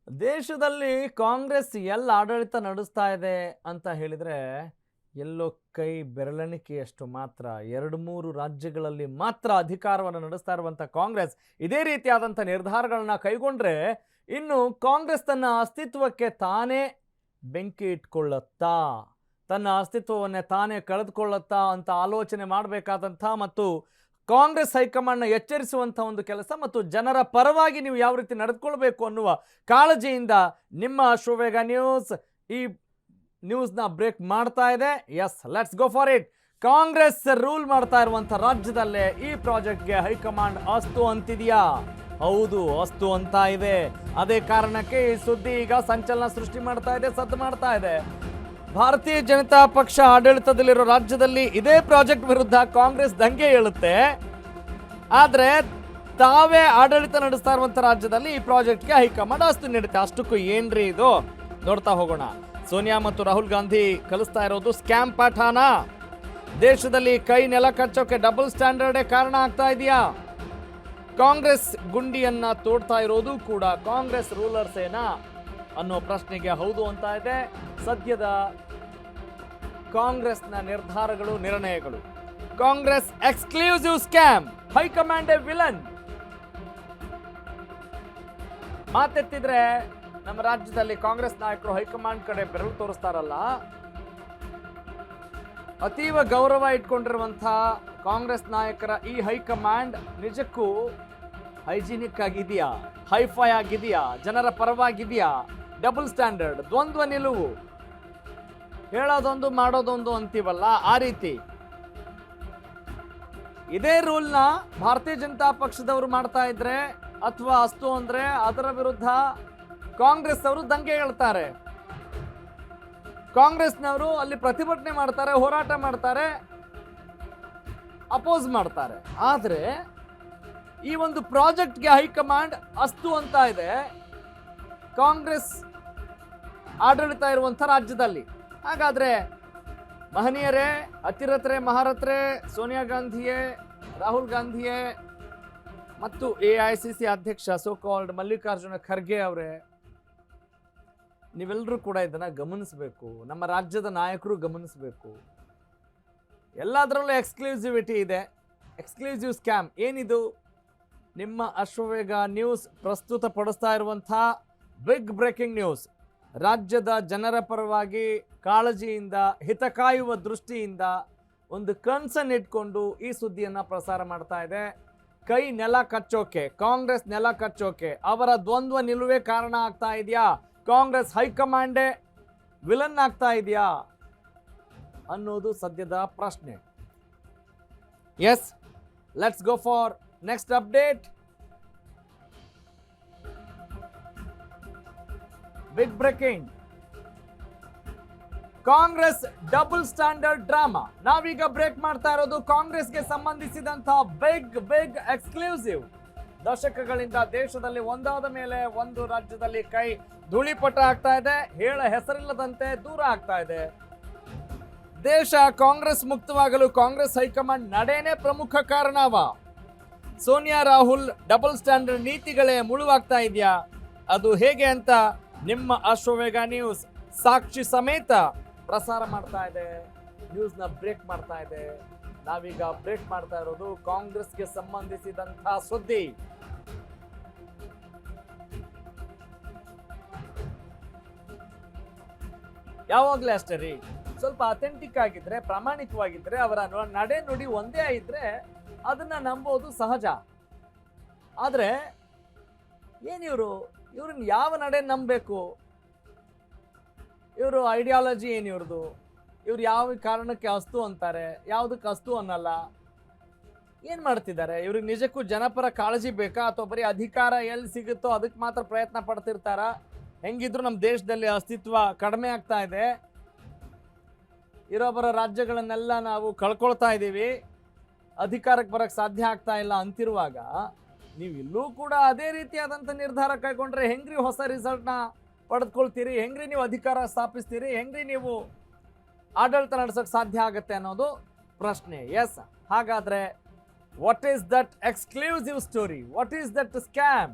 ದೇಶದಲ್ಲಿ ಕಾಂಗ್ರೆಸ್ ಎಲ್ಲ ಆಡಳಿತ ನಡೆಸ್ತಾ ಇದೆ ಅಂತ ಹೇಳಿದ್ರೆ ಎಲ್ಲೋ ಕೈ ಬೆರಳೆಣಿಕೆಯಷ್ಟು ಮಾತ್ರ 2-3 ರಾಜ್ಯಗಳಲ್ಲಿ ಮಾತ್ರ ಅಧಿಕಾರವನ್ನು ನಡೆಸ್ತಾ ಇರುವಂತ ಕಾಂಗ್ರೆಸ್ ಇದೇ ರೀತಿಯಾದಂಥ ನಿರ್ಧಾರಗಳನ್ನ ಕೈಗೊಂಡ್ರೆ ಇನ್ನು ಕಾಂಗ್ರೆಸ್ ತನ್ನ ಅಸ್ತಿತ್ವಕ್ಕೆ ತಾನೇ ಬೆಂಕಿ ಇಟ್ಕೊಳ್ಳುತ್ತಾ, ತನ್ನ ಅಸ್ತಿತ್ವವನ್ನೇ ತಾನೇ ಕಳೆದುಕೊಳ್ಳುತ್ತಾ ಅಂತ ಆಲೋಚನೆ ಮಾಡಬೇಕಾದಂಥ ಮತ್ತು ಕಾಂಗ್ರೆಸ್ ಹೈಕಮಾಂಡ್ನ ಎಚ್ಚರಿಸುವಂಥ ಒಂದು ಕೆಲಸ ಮತ್ತು ಜನರ ಪರವಾಗಿ ನೀವು ಯಾವ ರೀತಿ ನಡೆದುಕೊಳ್ಬೇಕು ಅನ್ನುವ ಕಾಳಜಿಯಿಂದ ನಿಮ್ಮ ಅಶ್ವವೇಗ ನ್ಯೂಸ್ ಈ ನ್ಯೂಸ್ನ ಬ್ರೇಕ್ ಮಾಡ್ತಾ ಇದೆ. Yes, let's go for it. Congress rule ಮಾಡ್ತಾ ಇರುವಂಥ ರಾಜ್ಯದಲ್ಲೇ ಈ ಪ್ರಾಜೆಕ್ಟ್ಗೆ ಹೈಕಮಾಂಡ್ ಅಸ್ತು ಅಂತಿದೆಯಾ? ಹೌದು, ಅಸ್ತು ಅಂತ ಇದೆ. ಅದೇ ಕಾರಣಕ್ಕೆ ಈ ಸುದ್ದಿ ಈಗ ಸಂಚಲನ ಸೃಷ್ಟಿ ಮಾಡ್ತಾ ಇದೆ, ಸದ್ದು ಮಾಡ್ತಾ ಇದೆ. ಭಾರತೀಯ ಜನತಾ ಪಕ್ಷ ಆಡಳಿತದಲ್ಲಿರೋ ರಾಜ್ಯದಲ್ಲಿ ಇದೇ ಪ್ರಾಜೆಕ್ಟ್ ವಿರುದ್ಧ ಕಾಂಗ್ರೆಸ್ ದಂಗೆ ಏಳುತ್ತೆ. ಆದ್ರೆ ತಾವೇ ಆಡಳಿತ ನಡೆಸ್ತಾ ಇರುವಂತ ರಾಜ್ಯದಲ್ಲಿ ಈ ಪ್ರಾಜೆಕ್ಟ್ಗೆ ಹೈಕಮಾಂಡ್ ಅಸ್ತು ನೀಡುತ್ತೆ. ಅಷ್ಟಕ್ಕೂ ಏನ್ರಿ ಇದು? ನೋಡ್ತಾ ಹೋಗೋಣ. ಸೋನಿಯಾ ಮತ್ತು ರಾಹುಲ್ ಗಾಂಧಿ ಕಲಿಸ್ತಾ ಇರೋದು ಸ್ಕ್ಯಾಮ್ ಪಾಠನ? ದೇಶದಲ್ಲಿ ಕೈ ನೆಲ ಕಚ್ಚೋಕೆ ಡಬಲ್ ಸ್ಟ್ಯಾಂಡರ್ಡೇ ಕಾರಣ ಆಗ್ತಾ ಇದೆಯಾ? ಕಾಂಗ್ರೆಸ್ ಗುಂಡಿಯನ್ನ ತೋಡ್ತಾ ಇರೋದು ಕೂಡ ಕಾಂಗ್ರೆಸ್ ರೂಲರ್ಸ್ ಏನಾ ಅನ್ನೋ ಪ್ರಶ್ನೆಗೆ ಹೌದು ಅಂತ ಇದೆ ಸದ್ಯದ ಕಾಂಗ್ರೆಸ್ನ ನಿರ್ಧಾರಗಳು, ನಿರ್ಣಯಗಳು. Congress exclusive scam, high command a villain. ಮಾತೆತ್ತಿದ್ರೆ ನಮ್ಮ ರಾಜ್ಯದಲ್ಲಿ ಕಾಂಗ್ರೆಸ್ ನಾಯಕರು ಹೈಕಮಾಂಡ್ ಕಡೆ ಬೆರಳು ತೋರಿಸ್ತಾರಲ್ಲ, ಅತೀವ ಗೌರವ ಇಟ್ಕೊಂಡಿರುವಂತಹ ಕಾಂಗ್ರೆಸ್ ನಾಯಕರ ಈ ಹೈಕಮಾಂಡ್ ನಿಜಕ್ಕೂ ಹೈಜಿನಿಕ್ ಆಗಿದೆಯಾ, ಹೈಫೈ ಆಗಿದೆಯಾ, ಜನರ ಪರವಾಗಿದೆಯಾ? ಡಬಲ್ ಸ್ಟ್ಯಾಂಡರ್ಡ್, ದ್ವಂದ್ವ ನಿಲುವು, ಹೇಳೋದೊಂದು ಮಾಡೋದೊಂದು ಅಂತೀವಲ್ಲ, ಆ ರೀತಿ. ಇದೇ ರೂಲ್ನ ಭಾರತೀಯ ಜನತಾ ಪಕ್ಷದವರು ಮಾಡ್ತಾ ಇದ್ರೆ ಅಥವಾ ಅಸ್ತು ಅಂದ್ರೆ ಅದರ ವಿರುದ್ಧ ಕಾಂಗ್ರೆಸ್ ಅವರು ದಂಗೆ ಹೇಳ್ತಾರೆ. ಕಾಂಗ್ರೆಸ್ನವರು ಅಲ್ಲಿ ಪ್ರತಿಭಟನೆ ಮಾಡ್ತಾರೆ, ಹೋರಾಟ ಮಾಡ್ತಾರೆ, ಅಪೋಸ್ ಮಾಡ್ತಾರೆ. ಆದ್ರೆ ಈ ಒಂದು ಪ್ರಾಜೆಕ್ಟ್ಗೆ ಹೈಕಮಾಂಡ್ ಅಸ್ತು ಅಂತ ಇದೆ ಕಾಂಗ್ರೆಸ್ ಆಡಳಿತ ಇರುವಂಥ ರಾಜ್ಯದಲ್ಲಿ. ಹಾಗಾದ್ರೆ ಮಹನೀಯರೇ, ಅತಿರಥರೇ, ಮಹಾರಥರೇ, ಸೋನಿಯಾ ಗಾಂಧಿಯೇ, ರಾಹುಲ್ ಗಾಂಧಿಯೇ ಮತ್ತು AICC ಅಧ್ಯಕ್ಷ ಸೋ ಕಾಲ್ಡ್ ಮಲ್ಲಿಕಾರ್ಜುನ ಖರ್ಗೆ ಅವರೇ, ನೀವೆಲ್ಲರೂ ಕೂಡ ಇದನ್ನ ಗಮನಿಸಬೇಕು. ನಮ್ಮ ರಾಜ್ಯದ ನಾಯಕರು ಗಮನಿಸಬೇಕು. ಎಲ್ಲದರಲ್ಲೂ ಎಕ್ಸ್ಕ್ಲೂಸಿವಿಟಿ ಇದೆ. ಎಕ್ಸ್ಕ್ಲೂಸಿವ್ ಸ್ಕ್ಯಾಮ್ ಏನಿದು? ನಿಮ್ಮ ಅಶ್ವವೇಗ ನ್ಯೂಸ್ ಪ್ರಸ್ತುತಪಡಿಸ್ತಾ ಇರುವಂಥ ಬಿಗ್ ಬ್ರೇಕಿಂಗ್ ನ್ಯೂಸ್. ರಾಜ್ಯದ ಜನರ ಪರವಾಗಿ ಕಾಳಜಿಯಿಂದ, ಹಿತ ಕಾಯುವ ದೃಷ್ಟಿಯಿಂದ ಒಂದು ಕನ್ಸರ್ನ್ ಇಟ್ಕೊಂಡು ಈ ಸುದ್ದಿಯನ್ನು ಪ್ರಸಾರ ಮಾಡ್ತಾ ಇದೆ. ಕೈ ನೆಲ ಕಚ್ಚೋಕೆ, ಕಾಂಗ್ರೆಸ್ ನೆಲ ಕಚ್ಚೋಕೆ ಅವರ ದ್ವಂದ್ವ ನಿಲುವೇ ಕಾರಣ ಆಗ್ತಾ ಇದೆಯಾ? ಕಾಂಗ್ರೆಸ್ ಹೈಕಮಾಂಡೇ ವಿಲನ್ ಆಗ್ತಾ ಇದೆಯಾ ಅನ್ನೋದು ಸದ್ಯದ ಪ್ರಶ್ನೆ. Yes, let's go for next update. Big breaking, Congress double standard drama. ನಾವೀಗ ಬ್ರೇಕ್ ಮಾಡ್ತಾ ಇರೋದು ಕಾಂಗ್ರೆಸ್ಗೆ ಸಂಬಂಧಿಸಿದಂತಹ ಬಿಗ್ ಎಕ್ಸ್ಕ್ಲೂಸಿವ್. ದಶಕಗಳಿಂದ ದೇಶದಲ್ಲಿ ಒಂದಾದ ಮೇಲೆ ಒಂದು ರಾಜ್ಯದಲ್ಲಿ ಕೈ ಧೂಳಿಪಟ ಆಗ್ತಾ ಇದೆ, ಹೇಳ ಹೆಸರಿಲ್ಲದಂತೆ ದೂರ ಆಗ್ತಾ ಇದೆ. ದೇಶ ಕಾಂಗ್ರೆಸ್ ಮುಕ್ತವಾಗಲು ಕಾಂಗ್ರೆಸ್ ಹೈಕಮಾಂಡ್ ನಡೆನೇ ಪ್ರಮುಖ ಕಾರಣವ? ಸೋನಿಯಾ ರಾಹುಲ್ ಡಬಲ್ ಸ್ಟ್ಯಾಂಡರ್ಡ್ ನೀತಿಗಳೇ ಮುಳುವಾಗ್ತಾ ಇದೆಯಾ? ಅದು ಹೇಗೆ ಅಂತ ನಿಮ್ಮ ಅಶ್ವವೇಗ ನ್ಯೂಸ್ ಸಾಕ್ಷಿ ಸಮೇತ ಪ್ರಸಾರ ಮಾಡ್ತಾ ಇದೆ, ನ್ಯೂಸ್ನ ಬ್ರೇಕ್ ಮಾಡ್ತಾ ಇದೆ. ನಾವೀಗ ಬ್ರೇಕ್ ಮಾಡ್ತಾ ಇರೋದು ಕಾಂಗ್ರೆಸ್ಗೆ ಸಂಬಂಧಿಸಿದಂತಹ ಸುದ್ದಿ. ಯಾವಾಗಲೇ ಅಷ್ಟೇ ರೀ, ಸ್ವಲ್ಪ ಅಥೆಂಟಿಕ್ ಆಗಿದ್ರೆ, ಪ್ರಾಮಾಣಿಕವಾಗಿದ್ರೆ, ಅವರ ನಡೆ ನುಡಿ ಒಂದೇ ಇದ್ರೆ ಅದನ್ನ ನಂಬೋದು ಸಹಜ. ಆದ್ರೆ ಇವ್ರನ್ನ ಯಾವ ನಡೆ ನಂಬಬೇಕು? ಇವರು ಐಡಿಯಾಲಜಿ ಏನು ಇವ್ರದ್ದು? ಇವ್ರು ಯಾವ ಕಾರಣಕ್ಕೆ ಅಸ್ತು ಅಂತಾರೆ, ಯಾವುದಕ್ಕೆ ಅಸ್ತು ಅನ್ನಲ್ಲ? ಏನು ಮಾಡ್ತಿದ್ದಾರೆ? ಇವ್ರಿಗೆ ನಿಜಕ್ಕೂ ಜನಪರ ಕಾಳಜಿ ಬೇಕಾ ಅಥವಾ ಬರೀ ಅಧಿಕಾರ ಎಲ್ಲಿ ಸಿಗುತ್ತೋ ಅದಕ್ಕೆ ಮಾತ್ರ ಪ್ರಯತ್ನ ಪಡ್ತಿರ್ತಾರ? ಹೆಂಗಿದ್ರು ನಮ್ಮ ದೇಶದಲ್ಲಿ ಅಸ್ತಿತ್ವ ಕಡಿಮೆ ಆಗ್ತಾ ಇದೆ, ಇರೋಬರ ರಾಜ್ಯಗಳನ್ನೆಲ್ಲ ನಾವು ಕಳ್ಕೊಳ್ತಾ ಇದ್ದೀವಿ, ಅಧಿಕಾರಕ್ಕೆ ಬರೋಕ್ಕೆ ಸಾಧ್ಯ ಆಗ್ತಾ ಇಲ್ಲ ಅಂತಿರುವಾಗ ನೀವು ಇಲ್ಲೂ ಕೂಡ ಅದೇ ರೀತಿಯಾದಂಥ ನಿರ್ಧಾರ ಕೈಗೊಂಡ್ರೆ ಹೆಂಗ್ರಿ ಹೊಸ ರಿಸಲ್ಟ್ನ ಪಡೆದುಕೊಳ್ತೀರಿ? ಹೆಂಗ್ರಿ ನೀವು ಅಧಿಕಾರ ಸ್ಥಾಪಿಸ್ತೀರಿ? ಹೆಂಗ್ರಿ ನೀವು ಆಡಳಿತ ನಡೆಸೋಕೆ ಸಾಧ್ಯ ಆಗುತ್ತೆ ಅನ್ನೋದು ಪ್ರಶ್ನೆ. ಎಸ್, ಹಾಗಾದ್ರೆ what is that exclusive story? What is that scam?